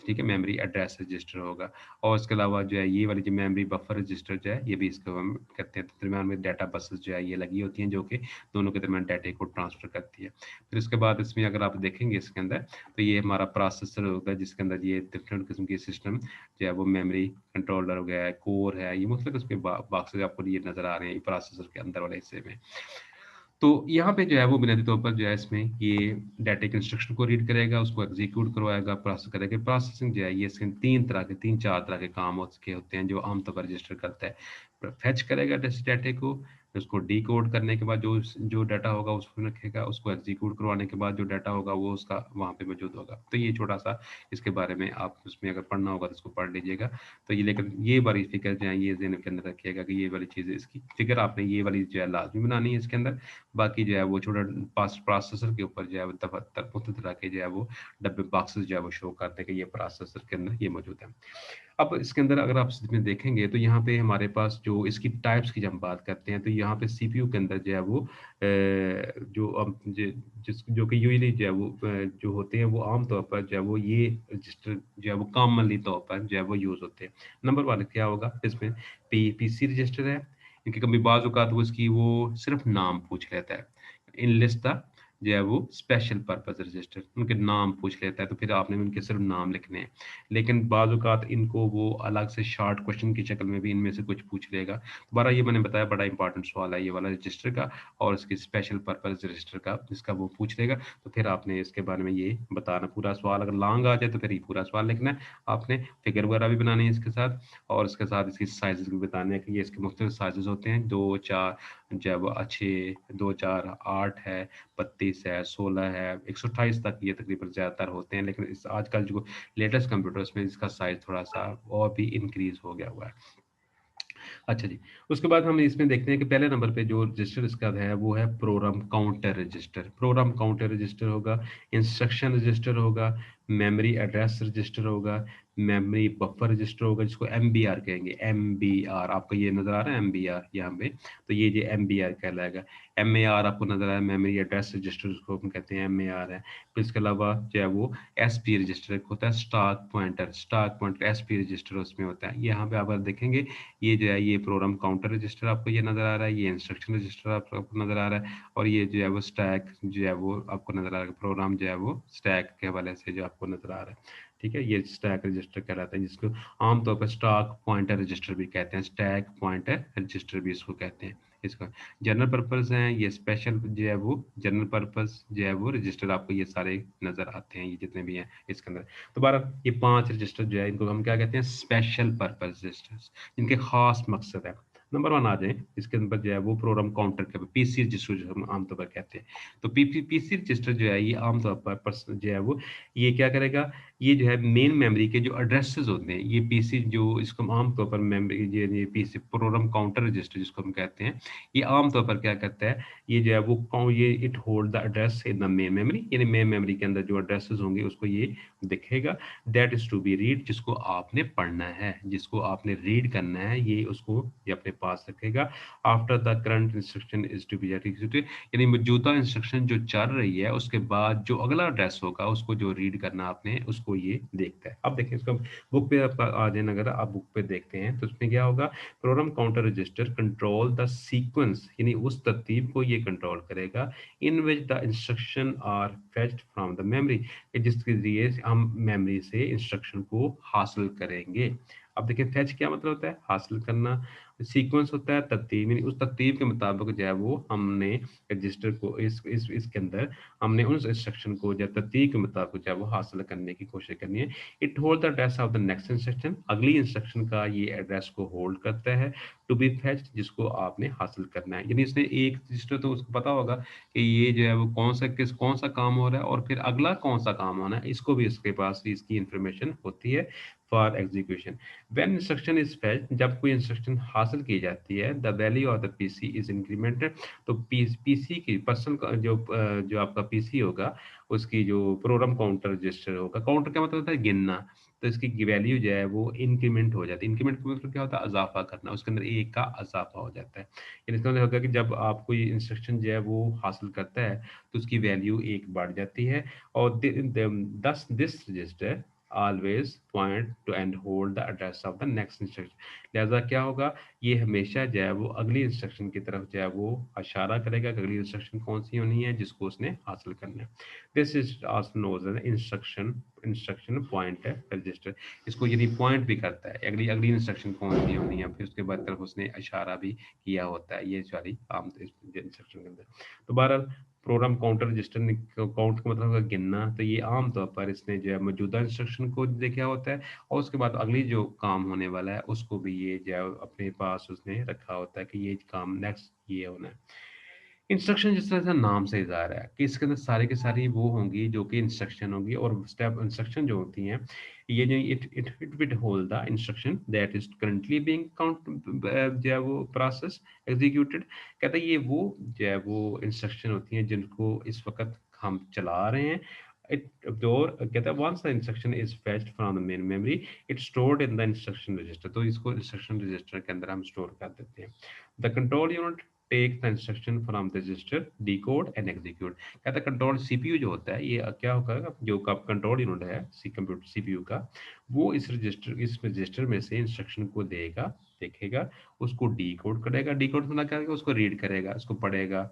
ठीक है, मेमोरी एड्रेस रजिस्टर होगा। और इसके अलावा जो है ये वाली जो मेमोरी बफर रजिस्टर जो है, ये भी इसको हम कहते हैं, दरमियान में डाटा बसेस जो है ये लगी होती हैं, जो कि दोनों के दरमियान डाटे को ट्रांसफ़र करती है। फिर उसके बाद इसमें अगर आप देखेंगे इसके अंदर, तो ये हमारा प्रोसेसर होगा, जिसके अंदर ये डिफरेंट किस्म के सिस्टम जो है वो मेमोरी कंट्रोलर हो गया है, कोर है, ये मुख्तलिफ किस्म के बॉक्सेस आपको ये नज़र आ रहे हैं प्रोसेसर के अंदर वाले हिस्से में। तो यहाँ पे जो है वो बुनियादी तौर पर जो है इसमें ये डाटा के इंस्ट्रक्शन को रीड करेगा, उसको एग्जीक्यूट करवाएगा, प्रोसेस करेगा। प्रोसेसिंग जो है ये इसके 3-4 तरह के काम उसके होते हैं जो आमतौर पर रजिस्टर करता है। फेच करेगा इस डाटे को, उसको डिकोड करने के बाद जो जो डाटा होगा उसको रखेगा, उसको एग्जीक्यूट करवाने के बाद जो डाटा होगा वो उसका वहाँ पे मौजूद होगा। तो ये छोटा-सा इसके बारे में आप उसमें अगर पढ़ना होगा तो इसको पढ़ लीजिएगा। तो ये, लेकिन ये वाली फिगर जो है ये ज़हन के अंदर रखिएगा कि ये वाली चीज़ें, इसकी फिगर आपने ये वाली जो है लाज़मी बनानी है इसके अंदर। बाकी जो है वो छोटा प्रोसेसर के ऊपर जो है वो मुख्तलिफ तरह के जो है वो डब्बे बॉक्सेस जो है वो शो करते हैं कि ये प्रोसेसर के अंदर ये मौजूद है। अब इसके अंदर अगर आप इसमें देखेंगे तो यहाँ पे हमारे पास जो इसकी टाइप्स की जब हम बात करते हैं, तो यहाँ पे सीपीयू के अंदर जो है वो जो जो कि यूजुअली जो है वो जो होते हैं वो आम तौर पर जो है वो ये रजिस्टर जो है वो कॉमनली तौर पर जो है वो यूज़ होते हैं। नंबर 1 क्या होगा इसमें, पीसी रजिस्टर है, क्योंकि कभी बाज़ औक़ात वो इसकी वो सिर्फ़ नाम पूछ लेता है। इनलिस्ट द जो है वो स्पेशल पर्पज़ रजिस्टर, उनके नाम पूछ लेता है, तो फिर आपने उनके सिर्फ़ नाम लिखने हैं। लेकिन बाज़ औक़ात इनको वो अलग से शॉर्ट क्वेश्चन की शक्ल में भी इनमें से कुछ पूछ लेगा। दोबारा ये मैंने बताया बड़ा इंपॉर्टेंट सवाल है ये वाला रजिस्टर का, और इसके स्पेशल पर्पज़ रजिस्टर का, जिसका वो पूछ लेगा, तो फिर आपने इसके बारे में ये बताना। पूरा सवाल अगर लॉन्ग आ जाए तो फिर ये पूरा सवाल लिखना है आपने, फिगर वगैरह भी बनानी है इसके साथ, और इसके साथ इसकी साइज़ेज़ भी बताने हैं कि ये इसके मुख्तलिफ साइज़ेज़ होते हैं, 2, 4 जो है वो अच्छे, 2, 4, 8 है, 32 है, 16 है, 128 तक ये तकरीबन ज़्यादातर होते हैं, लेकिन इस आजकल जो लेटेस्ट कंप्यूटर्स में इसका साइज़ थोड़ा-सा और भी इंक्रीज़ हो गया हुआ है। अच्छा जी, उसके बाद हम इसमें देखते हैं कि पहले नंबर पे जो रजिस्टर इसका है वो है programme counter register. Programme counter register होगा, इंस्ट्रक्शन रजिस्टर होगा, मेमोरी एड्रेस रजिस्टर होगा, मेमोरी बफर रजिस्टर होगा, जिसको एमबीआर कहेंगे, एमबीआर आपको ये नज़र आ रहा है एमबीआर यहाँ पे, तो ये एमबीआर कहलाएगा। एमएआर आपको नज़र आ रहा है, मेमोरी एड्रेस रजिस्टर जिसको हम कहते हैं एमएआर है। फिर इसके अलावा जो है वो एसपी रजिस्टर एक होता है, स्टैक पॉइंटर एसपी रजिस्टर उसमें होता है। यहाँ पे आप अगर देखेंगे ये जो है ये प्रोग्राम काउंटर रजिस्टर आपको ये नज़र आ रहा है, ये इंस्ट्रक्शन रजिस्टर आपको नज़र आ रहा है, और ये जो है वो स्टैक जो है वो आपको नज़र आ रहा है, प्रोग्राम जो है वो स्टैक के हवाले से जो आपको नज़र आ रहा है। ठीक है, ये स्टैक रजिस्टर कहलाता है, जिसको आमतौर पर स्टैक पॉइंटर रजिस्टर भी कहते हैं, स्टैक पॉइंटर रजिस्टर भी इसको कहते हैं। इसका जनरल पर्पस हैं, ये स्पेशल जो है वो जनरल पर्पस जो है वो रजिस्टर आपको ये सारे नज़र आते हैं, ये जितने भी हैं इसके अंदर। दोबारा ये 5 रजिस्टर जो है इनको हम क्या कहते हैं, स्पेशल पर्पस रजिस्टर्स, जिनके खास मकसद है। नंबर 1 आ जाएँ, इसके अंदर जो है वो प्रोग्राम काउंटर के पीसी रजिस्टर जो हम आमतौर पर कहते हैं। तो पीसी रजिस्टर जो है ये आमतौर पर जो है वो ये क्या करेगा, ये जो है मेन मेमोरी के जो एड्रेसेस होते हैं, ये पीसी जो इसको हम आम तौर पर मेमोरी ये पीसी प्रोग्राम काउंटर रजिस्टर जिसको हम कहते हैं, ये आम तौर पर क्या करता है, ये जो है वो ये it hold the address in the main memory, यानी मेन मेमोरी के अंदर जो एड्रेसेस होंगे उसको ये दिखेगा। That is to be read, जिसको आपने पढ़ना है, जिसको आपने रीड करना है, ये उसको ये अपने पास रखेगा। After the current instruction is to be executed, यानी मौजूदा इंस्ट्रक्शन जो चल रही है उसके बाद जो अगला एड्रेस होगा उसको जो रीड करना आपने उसको ये देखता है। अब देखिए इसको बुक पे आप आ जाए, अगर आप बुक पे देखते हैं तो उसमें क्या होगा, program counter register control the sequence, यानी उस तरतीब को ये कंट्रोल करेगा in which the instruction are fetched from the memory, जिसके जरिए हम मेमोरी से इंस्ट्रक्शन को हासिल करेंगे। अब देखिए फेच क्या मतलब होता है, हासिल करना, सीक्वेंस होता है तरतीब, यानी उस तरतीब के मुताबिक जो है वो हमने रजिस्टर को इसके अंदर हमने उस इंस्ट्रक्शन को जो तरतीब के मुताबिक जो है वो हासिल करने की कोशिश करनी है। It hold the address of the next instruction, अगली इंस्ट्रक्शन का ये एड्रेस को होल्ड करता है, टू बी फेच्ड, जिसको आपने हासिल करना है। यानी इसने एक रजिस्टर तो उसको पता होगा कि ये जो है वो कौन सा काम हो रहा है और फिर अगला कौन सा काम होना है, इसको भी इसके पास इसकी इंफॉर्मेशन होती है for execution. When instruction is fetched, जब कोई इंस्ट्रक्शन हासिल की जाती है, the value of the PC is incremented, तो पीसी की पर्सन का जो आपका पीसी होगा उसकी जो प्रोग्राम काउंटर रजिस्टर होगा, काउंटर क्या मतलब होता है, गिनना, तो इसकी वैल्यू जो है वो इंक्रीमेंट हो जाती है। इंक्रीमेंट का मतलब क्या होता है, इजाफा करना, उसके अंदर एक का इजाफा हो जाता है। यानी इसका मतलब होगा कि जब आप कोई इंस्ट्रक्शन जो है वो हासिल करता है तो उसकी वैल्यू एक बढ़ जाती है। और दस this register always point to and hold the address of the next instruction, लिहाजा क्या होगा, ये हमेशा जो है वो अगली इंस्ट्रक्शन की तरफ जो है वो इशारा करेगा कि अगली इंस्ट्रक्शन कौन सी होनी है जिसको उसने हासिल करना है। This is also known as instruction point है रजिस्टर, इसको यदि पॉइंट भी करता है अगली अगली इंस्ट्रक्शन कौन सी होनी है, फिर उसके बाद तरफ उसने इशारा भी किया होता है, ये सारी आम इंस्ट्रक्शन के अंदर। तो बहरहाल प्रोग्राम काउंटर रजिस्टर काउंट का मतलब होगा गिनना, तो ये आम तौर पर इसने जो है मौजूदा इंस्ट्रक्शन को देखा होता है और उसके बाद अगली जो काम होने वाला है उसको भी ये जो है अपने पास उसने रखा होता है कि ये काम नेक्स्ट ये होना है। इंस्ट्रक्शन जिस तरह से नाम से इज़ार है कि इसके अंदर सारी की सारी वो होंगी जो कि इंस्ट्रक्शन होंगी, और स्टेप इंस्ट्रक्शन जो होती हैं ये जो it will hold the instruction that is currently being count जो है वो प्रोसेस एग्जीक्यूटेड, कहता है ये वो जो है वो इंस्ट्रक्शन होती हैं जिनको इस वक्त हम चला रहे हैं। इट और कहता है once the instruction is fetched from the main memory it stored in the instruction register, तो इसको इंस्ट्रक्शन रजिस्टर के अंदर हम स्टोर कर देते हैं। The control unit take the instruction from the register, decode and execute, कहता है कंट्रोल सीपीयू जो होता है ये क्या होगा, जो का कंट्रोल यूनिट है सी कंप्यूटर सीपीयू का, वो इस रजिस्टर में से इंस्ट्रक्शन को देगा, देखेगा, उसको डिकोड करेगा, डिकोड मतलब क्या, उसको रीड करेगा, उसको पढ़ेगा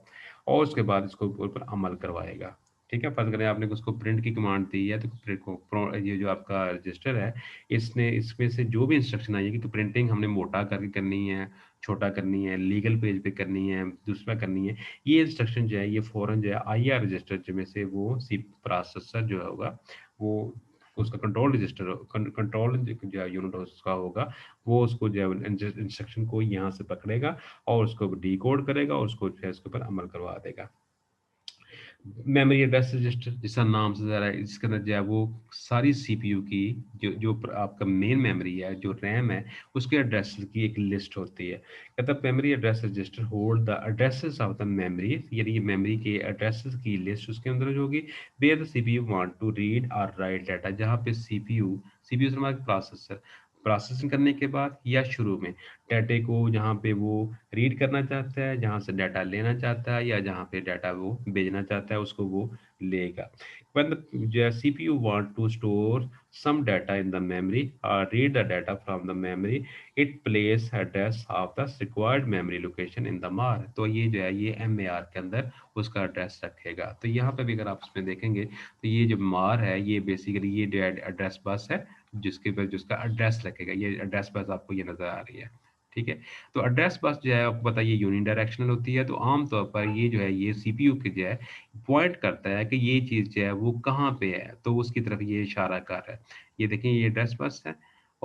और उसके बाद इसको ऊपर अमल करवाएगा। ठीक है, फर्ज करें आपने उसको प्रिंट की कमांड दी है तो प्रिंट को ये जो आपका रजिस्टर है इसने इसमें से जो भी इंस्ट्रक्शन आई है कि प्रिंटिंग हमने मोटा करके करनी है, छोटा करनी है, लीगल पेज पे करनी है, दूसरा करनी है, ये इंस्ट्रक्शन जो है ये फौरन जो है आईआर रजिस्टर में से वो सी प्रोसेसर जो होगा वो उसका कंट्रोल रजिस्टर कंट्रोल जो है यूनिट उसका होगा, वो उसको जो है इंस्ट्रक्शन को यहाँ से पकड़ेगा और उसको डिकोड करेगा और उसको जो है इसके ऊपर अमल करवा देगा। मेमोरी एड्रेस रजिस्टर जिसका नाम से ज़रा है, इसके अंदर जो है वो सारी सीपीयू की आपका मेन मेमोरी है, जो रैम है, उसके एड्रेस की एक लिस्ट होती है। कहता है memory address register hold the addresses of the memory, यानी ये मेमोरी के एड्रेसेस की लिस्ट उसके अंदर जो होगी, where the CPU want to read और राइट डाटा, जहाँ पे सीपीयू सीपीयू से हमारा प्रोसेसर प्रोसेसिंग करने के बाद या शुरू में डाटे को जहाँ पे वो रीड करना चाहता है, जहाँ से डाटा लेना चाहता है या जहाँ पे डाटा वो भेजना चाहता है उसको वो लेगा। When the CPU want to store some data in the memory or read the data from the memory, it plays address of the required memory location in the MAR, तो ये जो है ये MAR के अंदर उसका एड्रेस रखेगा। तो यहाँ पे भी अगर आप इसमें देखेंगे तो ये जो MAR है ये बेसिकली ये एड्रेस बस है जिसके पर जिसका एड्रेस रखेगा, ये एड्रेस बस आपको ये नजर आ रही है। ठीक है, तो एड्रेस बस जो है आपको पता है ये यूनिडायरेक्शनल होती है, तो आम तौर पर ये जो है ये सीपीयू के जो है पॉइंट करता है कि ये चीज़ जो है वो कहाँ पे है, तो उसकी तरफ ये इशारा कर रहा है। ये देखें ये एड्रेस बस है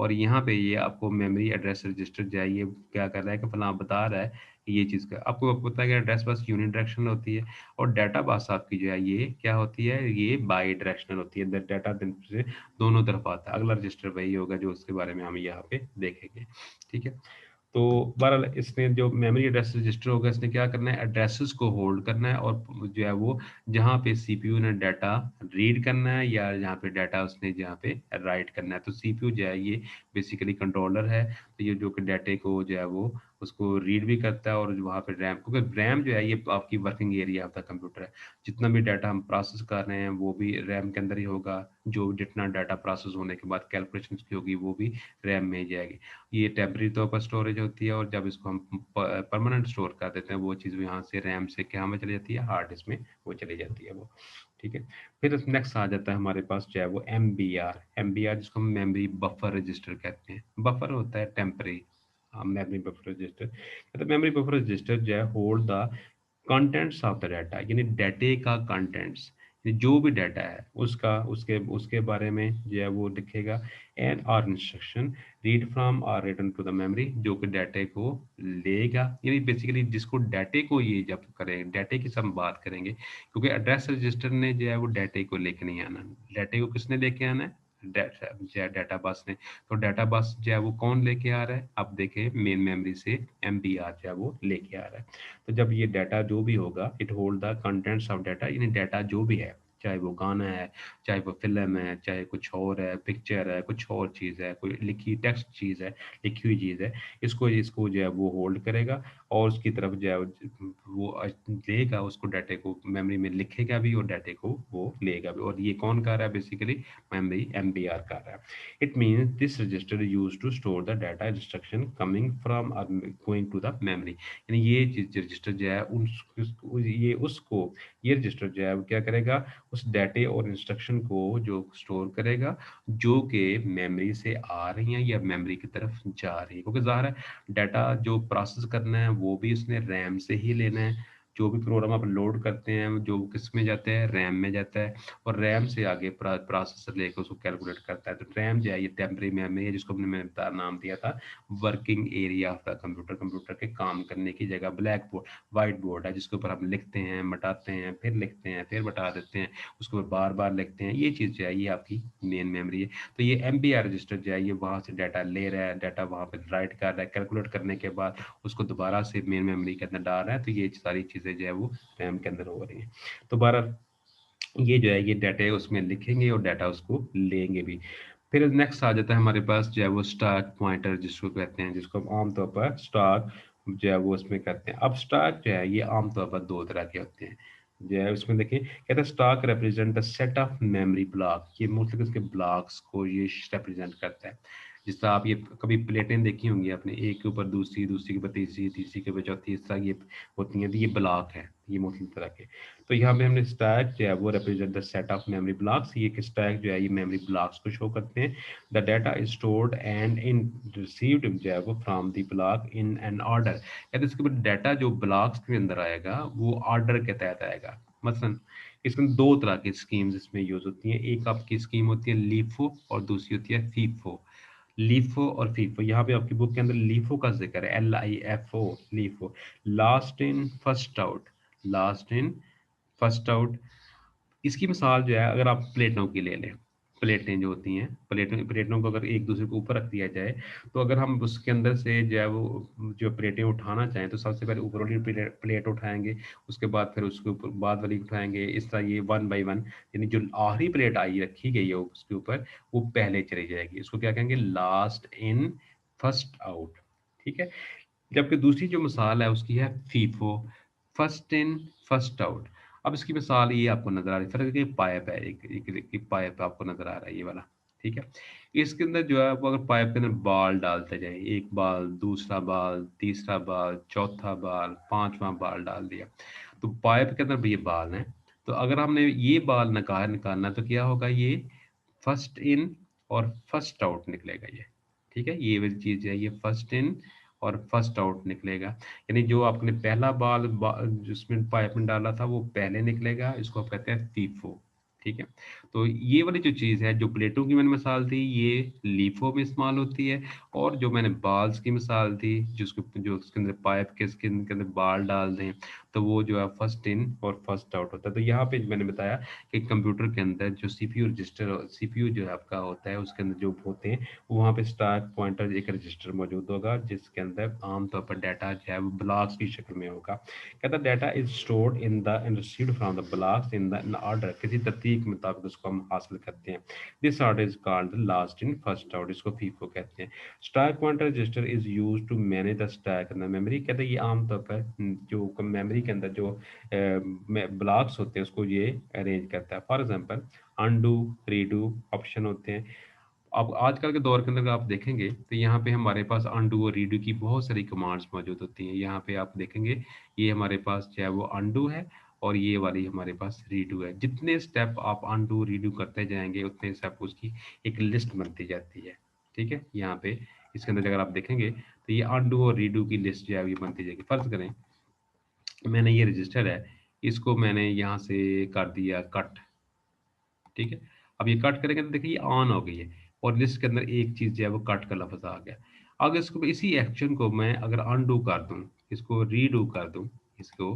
और यहाँ पे ये आपको मेमोरी एड्रेस रजिस्टर जो है ये क्या कर रहा है कि फलां बता रहा है कि ये चीज़ का आपको पता है कि एड्रेस बस यूनिडायरेक्शनल होती है और डाटा बस आपकी जो है ये क्या होती है, ये बाई डायरेक्शनल होती है। डाटा से दोनों तरफ आता है। अगला रजिस्टर वही होगा जो उसके बारे में हम यहाँ पे देखेंगे, ठीक है। तो बहरहाल इसने जो मेमोरी एड्रेस रजिस्टर होगा इसने क्या करना है, एड्रेसेस को होल्ड करना है और जो है वो जहाँ पे सीपीयू ने डाटा रीड करना है या जहाँ पे डाटा उसने जहाँ पे राइट करना है। तो सीपीयू जो है ये बेसिकली कंट्रोलर है, तो ये जो कि डाटे को जो है वो उसको रीड भी करता है और वहाँ पे रैम, क्योंकि रैम जो है ये आपकी working area of the computer है। जितना भी डाटा हम प्रोसेस कर रहे हैं वो भी रैम के अंदर ही होगा। जो जितना डाटा प्रोसेस होने के बाद कैलकुलेशन की होगी वो भी रैम में ही जाएगी। ये टेम्परेरी तौर पर स्टोरेज होती है और जब इसको हम परमानेंट स्टोर कर देते हैं वो चीज़ यहाँ से रैम से क्या में चली जाती है, हार्ड डिस्क में वो चली जाती है वो, ठीक है। फिर नेक्स्ट आ जाता है हमारे पास जो है वो एम बी आर जिसको हम मेमोरी बफर रजिस्टर कहते हैं। बफर होता है टेम्परेरी मेमोरी बफर रजिस्टर, मतलब मेमोरी बफर रजिस्टर जो है hold the contents of the data, यानी डाटे का कंटेंट्स, जो भी डाटा है उसका उसके उसके बारे में जो है वो लिखेगा। And are instruction read from और रिटर्न टू द मेमोरी, जो कि डाटे को लेगा, यानी बेसिकली जिसको डाटे को ये जब करें, डाटे की सब बात करेंगे क्योंकि एड्रेस रजिस्टर ने जो है वो डाटे को लेके नहीं आना। डाटे को किसने लेके आना है, डाटा बस ने। तो डाटा बस जो है वो कौन लेके आ रहा है, आप देखें मेन मेमोरी से एमबीआर जो है वो लेके आ रहा है। तो जब ये डाटा जो भी होगा it hold the contents of data, यानी डाटा जो भी है, चाहे वो गाना है, चाहे वो फिल्म है, चाहे कुछ और है, पिक्चर है, कुछ और चीज़ है, कोई लिखी टेक्स्ट चीज़ है, लिखी हुई चीज़ है, इसको इसको जो है वो होल्ड करेगा और उसकी तरफ जो है वो लेगा, उसको डाटे को मेमोरी में लिखेगा भी और डाटे को वो लेगा भी। और ये कौन कर रहा है, बेसिकली मेमोरी एमबीआर कर रहा है। It means this register use to store the data instruction coming from और गोइंग टू द मेमोरी, यानी ये रजिस्टर जो है ये रजिस्टर जो है वो क्या करेगा, उस डाटे और इंस्ट्रक्शन को जो स्टोर करेगा जो कि मेमोरी से आ रही हैं या मेमोरी की तरफ जा रही है, क्योंकि ज़ाहिर है डाटा जो प्रोसेस करना है वो भी उसने रैम से ही लेना है। जो भी प्रोग्राम आप लोड करते हैं जो किस में जाता है, रैम में जाता है और रैम से आगे प्रोसेसर लेकर उसको कैलकुलेट करता है। तो रैम जो है ये टेम्परेरी मेमोरी है जिसको मैंने नाम दिया था working area of the computer, computer के काम करने की जगह। ब्लैक बोर्ड, वाइट बोर्ड है जिसके ऊपर हम लिखते हैं, मिटाते हैं, फिर लिखते हैं, फिर मिटा देते हैं, उसके ऊपर बार बार लिखते हैं। ये चीज़ जो है ये आपकी मेन मेमोरी है। तो ये एमबीआर रजिस्टर जो है ये वहाँ से डाटा ले रहा है, डाटा वहाँ पे राइट कर रहा है, कैलकुलेट करने के बाद उसको दोबारा से मेन मेमोरी के अंदर डाल रहा है। तो ये सारी चीज़ें जो है वो रैम के अंदर हो रही हैं। तो बहरहाल ये जो है ये डाटा उसमें लिखेंगे और डाटा उसको लेंगे भी। फिर नेक्स्ट आ जाता है हमारे पास जो है वो स्टैक पॉइंटर जिसको कहते हैं, जिसको हम आमतौर पर स्टैक जो है वो उसमें करते हैं। अब स्टैक जो है ये आमतौर पर दो तरह के होते हैं जो है उसमें देखिए, कहते हैं stack represent the set of memory block, ये मतलब इसके ब्लॉक्स को ये रिप्रेजेंट करता है। जिस तरह आप ये कभी प्लेटें देखी होंगी आपने, एक के ऊपर दूसरी, दूसरी के ऊपर तीसरी, तीसरी के ऊपर चौथी, इस तरह ये होती हैं। तो ये ब्लॉक है, ये मुख्तलिफ तरह के। तो यहाँ पे हमने स्टैक जो है वो represent the set of memory blocks, ये स्टैक जो है ये मेमोरी ब्लॉक्स को शो करते हैं। The data is stored and in received जो है वो from the block in an order, कहते इसके ऊपर डाटा जो ब्लॉक्स के अंदर आएगा वो ऑर्डर के तहत आएगा। मसलन इसमें दो तरह की स्कीम्स इसमें यूज होती हैं। एक आपकी स्कीम होती है लीफो और दूसरी होती है फीफो। लीफो और फीफो, यहाँ पे आपकी बुक के अंदर लीफो का जिक्र है, LIFO, LIFO, last in first out, last in first out. इसकी मिसाल जो है अगर आप प्लेटों की ले लें, प्लेटें जो होती हैं, प्लेटों प्लेटों को अगर एक दूसरे के ऊपर रख दिया जाए तो अगर हम उसके अंदर से जो है वो जो प्लेटें उठाना चाहें तो सबसे पहले ऊपर वाली प्लेट उठाएंगे, उसके बाद फिर उसके ऊपर बाद वाली उठाएंगे, इस तरह ये वन बाई वन, यानी जो आखिरी प्लेट आई रखी गई है उसके ऊपर वो पहले चली जाएगी। इसको क्या कहेंगे, लास्ट इन फर्स्ट आउट, ठीक है। जबकि दूसरी जो मिसाल है उसकी है FIFO, first in first out. अब इसकी मिसाल ये आपको नजर आ रही है, फर्क है कि पाइप है, एक पाइप आपको नजर आ रहा है ये वाला, ठीक है। इसके अंदर जो है वो अगर पाइप के अंदर बाल डालते जाए, एक बाल, दूसरा बाल, तीसरा बाल, चौथा बाल, पांचवा बाल डाल दिया, तो पाइप के अंदर भी ये बाल हैं। तो अगर हमने ये बाल निकालना तो क्या होगा, ये फर्स्ट इन और फर्स्ट आउट निकलेगा ये, ठीक है। ये वाली चीज है, ये फर्स्ट इन और फर्स्ट आउट निकलेगा, यानी जो आपने पहला जिसमें पाइप में डाला था वो पहले निकलेगा, इसको आप कहते हैं फीफो, ठीक है। तो ये वाली जो चीज़ है, जो प्लेटों की मैंने मिसाल दी, ये लीफो में इस्तेमाल होती है। और जो मैंने बाल्स की मिसाल दी, जो उसके अंदर पाइप के स्किन के अंदर बाल डाल दें, तो वो जो है फर्स्ट इन और फर्स्ट आउट होता है। तो यहाँ पे मैंने बताया कि कंप्यूटर के अंदर जो सीपीयू रजिस्टर, सीपीयू जो है आपका होता है, उसके अंदर जो होते हैं, वहाँ पे स्टैक पॉइंटर एक रजिस्टर मौजूद होगा, जिसके अंदर आमतौर पर डाटा जो है वो ब्लॉक्स की शक्ल में होगा। कहता है data is stored in the and received from the blocks in order, किसी तरतीब के मुताबिक उसको हम हासिल करते हैं। This order is called last in first out, इसको फीफो कहते हैं। Stack pointer register is used to manage the stack in the memory. कहते हैं ये आमतौर पर जो मेमोरी के अंदर जो ब्लॉक्स होते हैं उसको ये अरेंज करता है। For example undo, redo option होते हैं। अब आजकल के दौर के अंदर आप देखेंगे तो यहाँ पे हमारे पास अनडू और रीडू की बहुत सारी कमांड्स मौजूद होती हैं। यहाँ पे आप देखेंगे ये हमारे पास जो है वो अनडू है और ये वाली हमारे पास रीडू है। जितने स्टेप आप अनडू रीडू करते जाएंगे उतने स्टेप उसकी एक लिस्ट बनती जाती है। ठीक है, यहाँ पे इसके अंदर अगर आप देखेंगे तो ये अनडू और रीडू की लिस्ट जो है ये बनती जाएगी। फर्ज करें मैंने ये रजिस्टर है, इसको मैंने यहाँ से कर दिया कट। ठीक है, अब ये कट करेंगे तो देखिए ये ऑन हो गई है और लिस्ट के अंदर एक चीज़ जो है वो कट का लफ्ज़ आ गया। अगर इसको इसी एक्शन को मैं अगर अनडू कर दूँ, इसको रीडू कर दूँ इसको,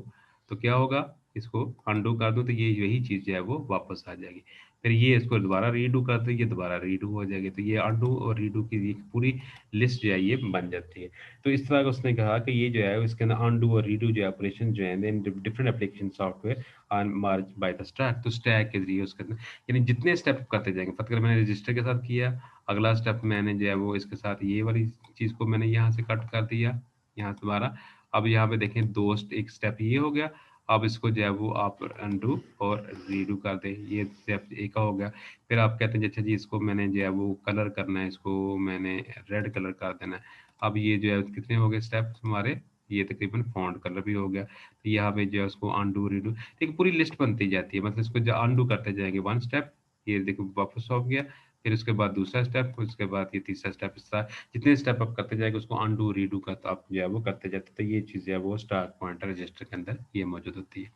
तो क्या होगा? इसको अनडू कर दूँ तो ये यही चीज़ जो है वो वापस आ जाएगी। फिर ये इसको दोबारा रीडू कर दूँ, ये दोबारा रीडू हो जाएगी। तो ये अनडू और रीडू की एक पूरी लिस्ट जो है ये बन जाती है। तो इस तरह का उसने कहा कि ये जो है इसके अंदर अनडू और रीडू जो है ऑपरेशन जो है different application software are merge by the stack. तो स्टैक के ज़रिए उसके अंदर यानी जितने स्टेप करते जाएंगे, फतकर मैंने रजिस्टर के साथ किया, अगला स्टेप मैंने जो है वो इसके साथ ये वाली चीज़ को मैंने यहाँ से कट कर दिया, यहाँ से दोबारा। अब यहाँ पे देखें एक स्टेप ये हो गया। अब इसको जो है वो आप अनडू और रीडू कर दें, ये स्टेप एक हो गया। फिर आप कहते हैं अच्छा जी इसको मैंने जो है वो कलर करना है, इसको मैंने रेड कलर कर देना है। अब ये जो है कितने हो गए स्टेप हमारे, ये तकरीबन फॉन्ट कलर भी हो गया। तो यहाँ पे जो है उसको अनडू रीडू, देखिए पूरी लिस्ट बनती जाती है। मतलब इसको जो अनडू करते जाएंगे वन स्टेप, ये देखो वापस हो गया, फिर उसके बाद दूसरा स्टेप, उसके बाद ये तीसरा स्टेप। इस तरह जितने स्टेप आप करते जाएंगे उसको अनडू रीडू का तो आप जो है वो करते जाते। तो ये चीज़ जो है वो स्टार्ट पॉइंटर रजिस्टर के अंदर ये मौजूद होती है।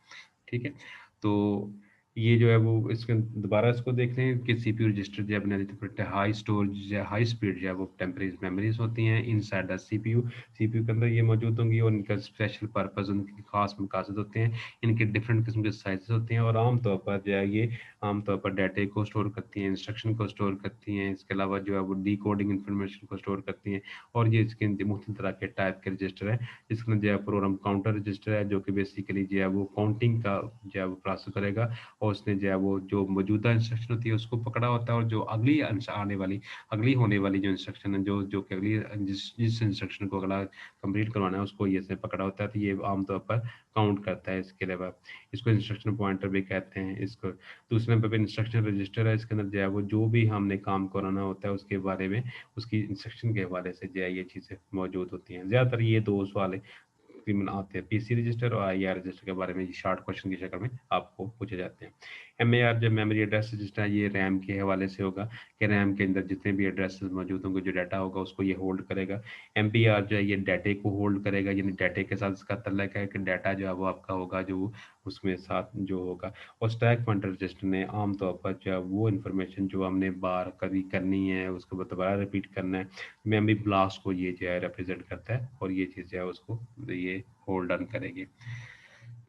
ठीक है, तो ये जो है वो इसके दोबारा इसको देख लें कि सीपीयू रजिस्टर जो है बनाए जाते हैं हाई स्टोरेज या हाई स्पीड जो है वो टेम्परेरी मेमोरीज होती हैं इनसाइड द सीपीयू। सीपीयू के अंदर ये मौजूद होंगी और इनका स्पेशल पर्पस, उनके खास मकासद होते हैं। इनके डिफरेंट किस्म के साइजेस होते हैं और आमतौर पर जो है ये आमतौर पर डाटे को स्टोर करती हैं, इंस्ट्रक्शन को स्टोर करती हैं। इसके अलावा जो है वो डिकोडिंग इन्फॉर्मेशन को स्टोर करती हैं। और ये इसके मुख्तलिफ तरह के टाइप के रजिस्टर हैं, जिसके अंदर जो है प्रोग्राम काउंटर रजिस्टर है, जो कि बेसिकली जो है वो काउंटिंग का जो है वो प्रोसेस करेगा और उसने जो है वो जो मौजूदा इंस्ट्रक्शन होती है उसको पकड़ा होता है। और जो अगली आने वाली अगली होने वाली जो इंस्ट्रक्शन है, जो जो कि अगली जिस इंस्ट्रक्शन को अगला कंप्लीट करवाना है उसको ये से पकड़ा होता है। तो ये आमतौर पर काउंट करता है। इसके अलावा इसको इंस्ट्रक्शन पॉइंटर भी कहते हैं। इसको दूसरे नंबर पे इंस्ट्रक्शन रजिस्टर है, इसके अंदर जो है वो जो भी हमने काम कराना होता है उसके बारे में उसकी इंस्ट्रक्शन के हवाले से जो है ये चीज़ें मौजूद होती हैं। ज़्यादातर ये दो सवाल तकरीबन आते हैं, पीसी रजिस्टर और आईआर रजिस्टर के बारे में शॉर्ट क्वेश्चन की शक्ल में आपको पूछे जाते हैं। एमएआर जो मेमोरी एड्रेस रजिस्टर है, ये रैम के हवाले से होगा कि रैम के अंदर जितने भी एड्रेसेस मौजूद होंगे, जो डाटा होगा उसको ये होल्ड करेगा। एमपीआर जो है ये डाटे को होल्ड करेगा, यानी डाटे के साथ इसका तल्लक है कि डाटा जो है वो आपका होगा जो उसमें साथ जो होगा। और स्टैक पॉइंटर रजिस्टर ने आमतौर पर जो है वो इन्फॉर्मेशन जो हमने बार कभी करनी है उसको दोबारा रिपीट करना है, मेमोरी ब्लास्ट को ये जो है रिप्रेजेंट करता है और ये चीज़ जो है उसको ये होल्ड ऑन करेगी।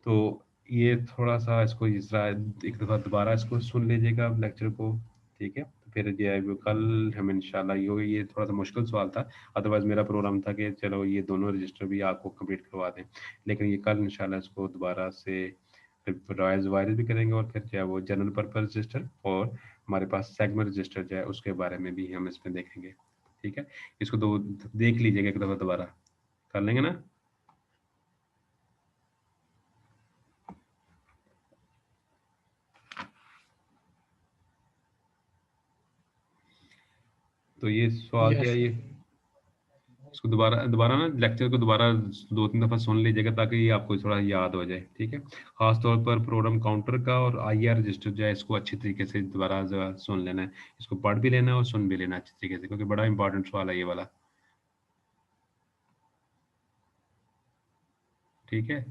तो ये थोड़ा-सा इसको इस तरह एक दफ़ा दोबारा इसको सुन लीजिएगा लेक्चर को, ठीक है? तो फिर जो है वो कल हम इंशाल्लाह ये थोड़ा-सा मुश्किल सवाल था, अदरवाइज़ मेरा प्रोग्राम था कि चलो ये दोनों रजिस्टर भी आपको कंप्लीट करवा दें। लेकिन ये कल इंशाल्लाह इसको दोबारा से रिवाइज़ भी करेंगे और फिर जो है वो जनरल पर्पज़ रजिस्टर और हमारे पास सेगमेंट रजिस्टर जो है उसके बारे में भी हम इसमें देखेंगे, ठीक है? इसको देख लीजिएगा एक दफ़ा दोबारा, कर लेंगे ना? तो ये सवाल क्या यस है ये, सर। इसको दोबारा दोबारा ना लेक्चर को दोबारा 2-3 दफ़ा सुन लीजिएगा ताकि ये आपको थोड़ा याद हो जाए, ठीक है? ख़ास तौर पर प्रोग्राम काउंटर का और आईआर रजिस्टर जो है इसको अच्छी तरीके से दोबारा ज़रा सुन लेना है। इसको पढ़ भी लेना है और सुन भी लेना है अच्छी तरीके से, क्योंकि बड़ा इंपॉर्टेंट सवाल है ये वाला, ठीक है?